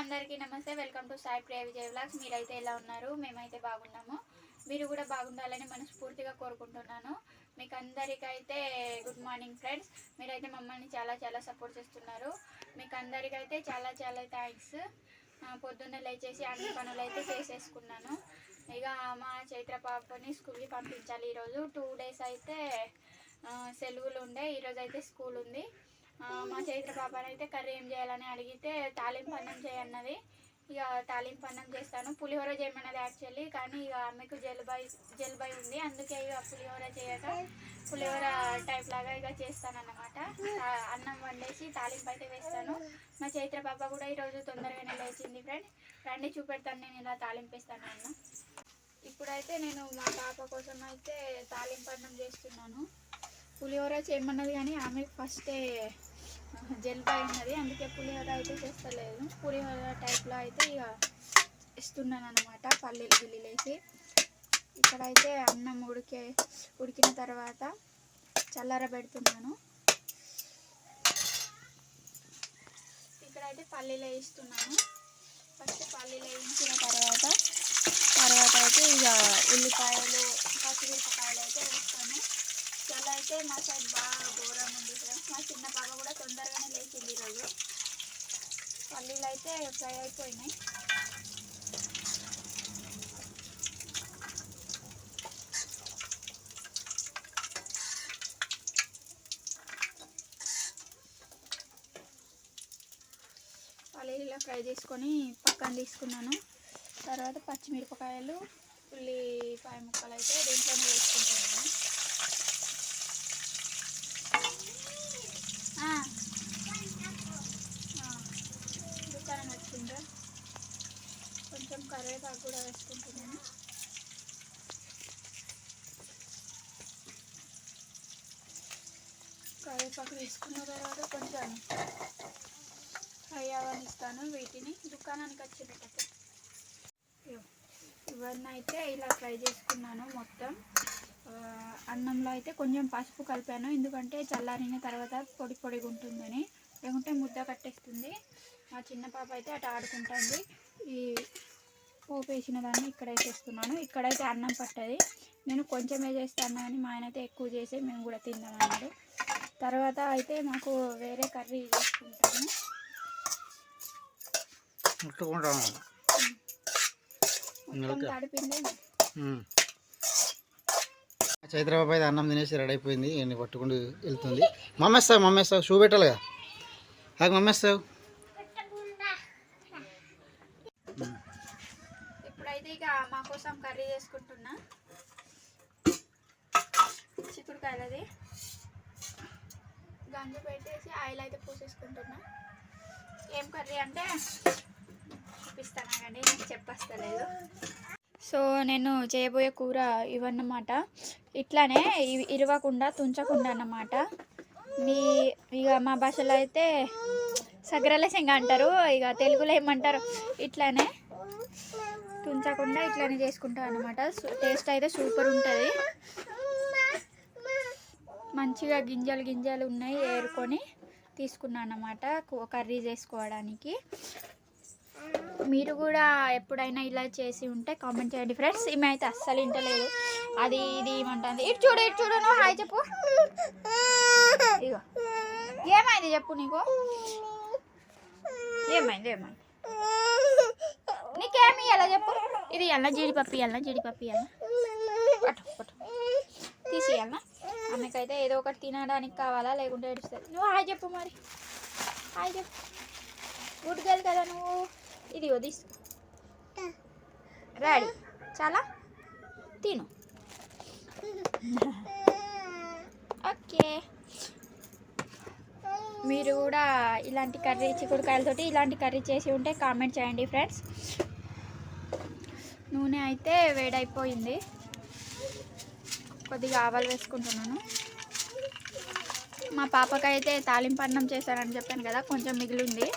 అందరికీ నమస్తే. Welcome to Sai Priya Vijay vlogs. మీరైతే ఎలా ఉన్నారు? మేమైతే బాగున్నాము. మీరు కూడా బాగుండాలని మనస్ఫూర్తిగా కోరుకుంటున్నాను. మీకు అందరికైతే గుడ్ మార్నింగ్ ఫ్రెండ్స్. మీరైతే మమ్మల్ని చాలా సపోర్ట్ చేస్తున్నారు. మీకు అందరికైతే చాలా థ్యాంక్స్. పొద్దున్నే లేచేసి అన్ని పనులు అయితే చేసేసుకున్నాను. ఇక మా చైత్ర పాపని స్కూల్కి పంపించాలి. ఈరోజు 2 days అయితే సెలవులు ఉండే. ఈరోజు అయితే స్కూల్ ఉంది. మా చైత్ర పాపని అయితే కర్రీ ఏం చేయాలని అడిగితే తాలింపు అన్నం చేయన్నది. ఇక తాలింపు అన్నం చేస్తాను. పులిహోర చేయమన్నది యాక్చువల్లీ, కానీ ఇక ఆమెకు జలుబై ఉంది. అందుకే ఇక పులిహోర చేయక పులిహోర టైప్ లాగా ఇక చేస్తానన్నమాట. అన్నం వండేసి తాలింపు అయితే వేస్తాను. మా చైత్ర పాప కూడా ఈరోజు తొందరగానే లేచింది. రండి చూపెడతాను నేను ఇలా తాలింపు వేస్తాను అన్న. ఇప్పుడైతే నేను మా పాప కోసం అయితే తాలింపు అన్నం చేస్తున్నాను. పులిహోర చేయమన్నది కానీ ఆమె ఫస్టే జలుబై ఉన్నది, అందుకే పులిహోర అయితే చేస్తలేదు. పులిహోర టైప్లో అయితే ఇక ఇస్తున్నాను అనమాట. పల్లీలు గిల్లీలేసి ఇక్కడైతే అన్నం ఉడికిన తర్వాత చల్లారబెడుతున్నాను. ఇక్కడైతే పల్లీలు వేయిస్తున్నాను. ఫస్ట్ పల్లీలు వేయించిన తర్వాత అయితే ఇక ఉల్లిపాయలు పచ్చిమిరపకాయలు అయితే వేస్తాను. చల్ల అయితే మా సైడ్ బాగా ఘోరంగా ఉంది ఫ్రెండ్స్. మా చిన్న పాప కూడా తొందరగానే లేచింది ఈరోజు. పల్లీలు అయితే ఫ్రై అయిపోయినాయి. పల్లీలు ఇలా ఫ్రై చేసుకొని పక్కన తీసుకున్నాను. తర్వాత పచ్చిమిరపకాయలు ఉల్లిపాయ ముక్కలు అయితే దీంట్లోనే వేసుకుంటున్నాను. దుకాణం వచ్చిందా, కొంచెం కరివేపాకు కూడా వేసుకుంటున్నాను. కరివేపాకు వేసుకున్న తర్వాత కొంచెం ఫ్రై అవనిస్తాను. వీటిని దుకాణానికి వచ్చేటప్పుడు ఇవన్నీ అయితే ఇలా ఫ్రై చేసుకున్నాను. మొత్తం అన్నంలో అయితే కొంచెం పసుపు కలిపాను, ఎందుకంటే చల్లారిన తర్వాత పొడిగా ఉంటుందని, లేకుంటే ముద్ద కట్టేస్తుంది. మా చిన్న పాప అయితే అటు ఆడుకుంటుంది. ఈ పోపు వేసిన దాన్ని ఇక్కడ వేసేస్తున్నాను. ఇక్కడైతే అన్నం పట్టది, నేను కొంచెమే చేస్తాను కానీ మా ఆయన అయితే ఎక్కువ చేసి మేము కూడా తిందామన్నాడు. తర్వాత అయితే మాకు వేరే కర్రీ చేసుకుంటాము. తడిపింది. చైత్రబాబు అయితే అన్నం తినేసి రెడీ అయిపోయింది. ఎన్ని పట్టుకుంటూ వెళ్తుంది. మమ్మేస్తావు షూ పెట్టాలిగా. హాకి మమ్మేస్తావు. ఇప్పుడైతే ఇక మా కోసం కర్రీ చేసుకుంటున్నా. చిక్కుడుకాయలది గంజు పెట్టేసి ఆయిల్ అయితే పోసేసుకుంటున్నా. ఏం కర్రీ అంటే చూపిస్తాను కానీ నేను చెప్పస్తలేదు. సో నేను చేయబోయే కూర ఇవన్నమాట. ఇట్లానే ఇరవకుండా తుంచకుండా అన్నమాట. ఇక మా భాషలో అయితే సగరల శంగ అంటారు, ఇక తెలుగులో ఏమంటారు, ఇట్లానే తుంచకుండా ఇట్లానే చేసుకుంటాం అన్నమాట. టేస్ట్ అయితే సూపర్ ఉంటుంది. మంచిగా గింజలు ఉన్నాయి, ఏరుకొని తీసుకున్నాను అన్నమాట కర్రీ చేసుకోవడానికి. మీరు కూడా ఎప్పుడైనా ఇలా చేసి ఉంటే కామెంట్ చేయండి ఫ్రెండ్స్. ఈమె అయితే అస్సలు ఇంటలేదు, అది ఇది ఏమంటుంది. ఇటు చూడు నువ్వు హాయ్ చెప్పు. ఇగో ఏమైంది చెప్పు, నీకు ఏమైంది నీకేమి ఇవ్వాలా చెప్పు. ఇది ఇవ్వాలా జీడిపప్పు ఇవ్వాలా పట్టు తీసి ఇవ్వాలా. ఆమెకైతే ఏదో ఒకటి తినడానికి కావాలా, లేకుంటే ఏడుస్తుంది. నువ్వు హాయ్ చెప్పు, మరి హాయ్ చెప్పు. గుడ్ గర్ల్ కదా నువ్వు. ఇది తీసుకో, రెడీ చాలా తిను. ఓకే, మీరు కూడా ఇలాంటి కర్రీ చిక్కుడుకాయలతోటి ఇలాంటి కర్రీ చేసి ఉంటే కామెంట్ చేయండి ఫ్రెండ్స్. నూనె అయితే వేడైపోయింది. కొద్దిగా ఆవాలు వేసుకుంటున్నాను. మా పాపకైతే తాలింపు అన్నం చేశానని చెప్పాను కదా, కొంచెం మిగిలింది.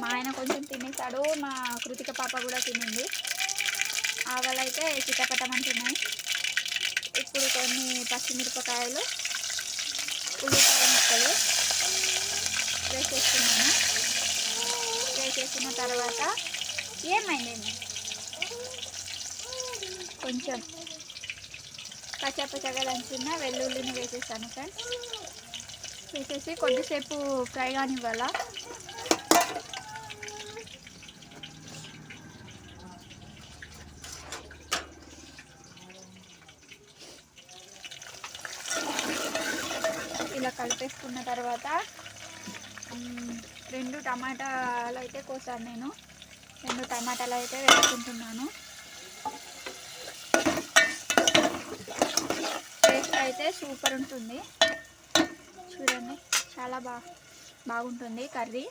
మా ఆయన కొంచెం తినేసాడు, మా కృతిక పాప కూడా తినింది. ఆవాలు అయితే చిట్టపట్టమంటున్నాయి. ఇప్పుడు కొన్ని పచ్చిమిరపకాయలు, ఉల్లిపాయ ముక్కలు వేసేస్తున్నాను. వేసేసి వేసుకున్న తర్వాత ఏమైంది కొంచెం పచ్చపచ్చగా దంచున్న వెల్లుల్లిని వేసేసాను ఫ్రెండ్స్. వేసేసి కొద్దిసేపు ఫ్రై కానివ్వాలా. ఇలా కలిపేసుకున్న తర్వాత 2 టమాటాలు అయితే కోసాను నేను. 2 టమాటాలు అయితే వేసుకుంటున్నాను. టేస్ట్ అయితే సూపర్ ఉంటుంది చూడండి, చాలా బాగుంటుంది కర్రీ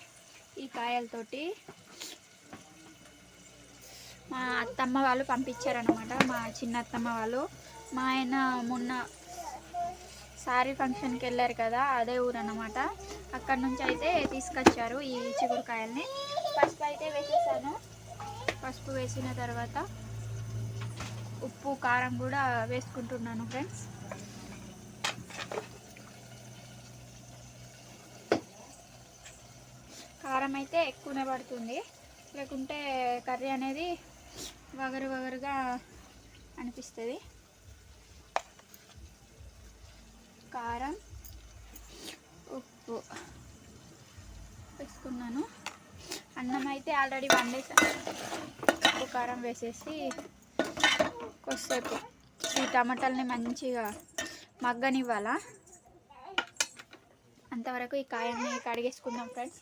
ఈ కాయలతోటి. మా అత్తమ్మ వాళ్ళు పంపించారనమాట, మా చిన్న అత్తమ్మ వాళ్ళు. మా ఆయన మొన్న సారీ ఫంక్షన్కి వెళ్ళారు కదా, అదే ఊరు అన్నమాట. అక్కడ నుంచి అయితే తీసుకొచ్చారు ఈ చిగురుకాయల్ని. పసుపు అయితే వేసేసాను. పసుపు వేసిన తర్వాత ఉప్పు కారం కూడా వేసుకుంటున్నాను ఫ్రెండ్స్. కారం అయితే ఎక్కువనే పడుతుంది, లేకుంటే కర్రీ అనేది వగరుగా అనిపిస్తుంది. కారం ఉప్పు వేసుకున్నాను. అన్నం అయితే ఆల్రెడీ వండేసాను. ఉప్పు కారం వేసేసి కొద్దిసేపు ఈ టమాటాలని మంచిగా మగ్గనివ్వాలా. అంతవరకు ఈ కాయల్ని కడిగేసుకుందాం ఫ్రెండ్స్.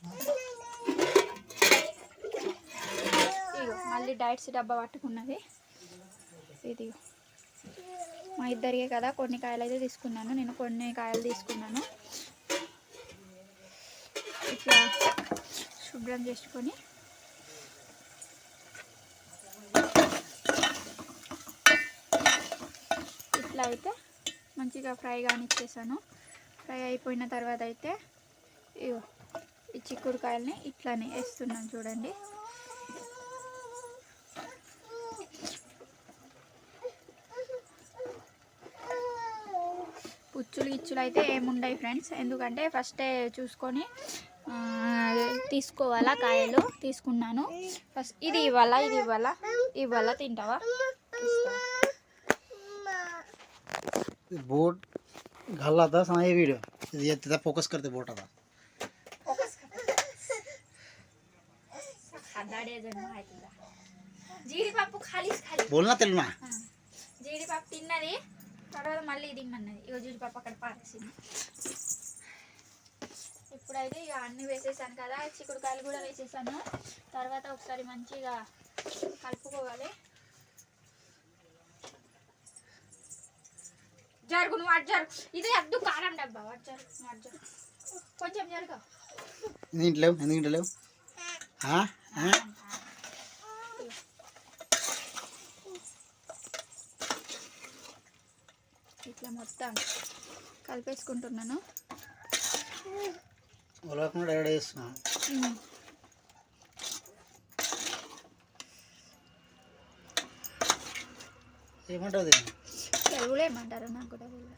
ఇదిగో మళ్ళీ డైట్స్ డబ్బా పట్టుకున్నది. ఇది మా ఇద్దరికే కదా కొన్ని కాయలు అయితే తీసుకున్నాను. నేను కొన్ని కాయలు తీసుకున్నాను. ఇట్లా శుభ్రం చేసుకొని ఇట్లా అయితే మంచిగా ఫ్రై కానిచ్చేసాను. ఫ్రై అయిపోయిన తర్వాత అయితే ఇగో ఈ చిక్కుడుకాయల్ని ఇట్లానే వేస్తున్నాను చూడండి. పుచ్చులు అయితే ఏముండయి ఫ్రెండ్స్, ఎందుకంటే ఫస్టే చూసుకొని తీసుకోవాలా. కాయలు తీసుకున్నాను. ఫస్ట్ ఇది ఇవ్వాలా తింటావా? बोट घाला था सना ये वीडियो ये तेरा फोकस करते बोट आता జీడిపప్పు ఖాళీ बोलना तेल में జీడిపప్పు తిన్నది తర్వాత మళ్ళీ ఇది ఇమ్మన్నది. ఇగో జీడిపప్పు అక్కడ పారేసింది. ఇప్పుడైతే ఇక అన్నీ వేసేసాను కదా, చిక్కుడుకాయలు కూడా వేసేసాను. తర్వాత ఒకసారి మంచిగా కలుపుకోవాలి. జరుగు నువ్వు అటు జరుగు, ఇది అద్దు కారం డబ్బా అటు జరుగు కొంచెం జరుగు. ఎందుకు లేవు ఇట్లా మొత్తం కలిపేసుకుంటున్నాను. ఏమంటావు తెలుగులో ఏమంటారు నాకు కూడా తెలియదు.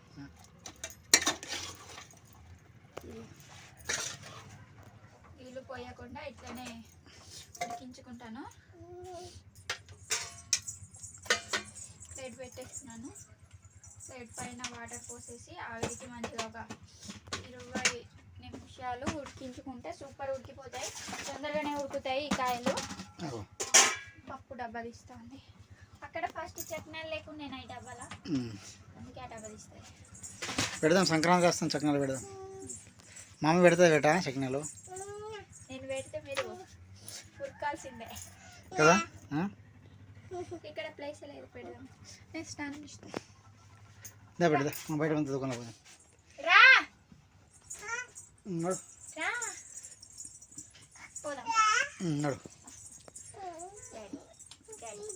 నీళ్ళు పోయకుండా ఇట్లనే ఉడికించుకుంటాను. ప్లేట్ పెట్టేస్తున్నాను. ప్లేట్ పైన వాటర్ పోసేసి ఆవిరికి మంచిగా ఒక 20 నిమిషాలు ఉడికించుకుంటే సూపర్ ఉడికిపోతాయి. తొందరగానే ఉడుకుతాయి ఈ కాయలు. పప్పు డబ్బా తీస్తుంది అక్కడ. ఫస్ట్ చట్నాలు లేకుండా ఈ డబ్బాలా, అందుకే ఆ డబ్బా తీస్తాయి. పెడదాం, సంక్రాంతి వస్తాం, చట్నాలు పెడదాం. మామ పెడతా బేటా చట్నాలు. నేను పెడితే మీరు ఉరకాల్సిందే కదా. ఇక్కడ ప్లేస్ లేదు, పెడదాం. నేను స్నానం ఇస్తాను. పెడదా బయట మంది దుకాణం పోదాం. రా నడు రా పోదాం. నడు. డాడీ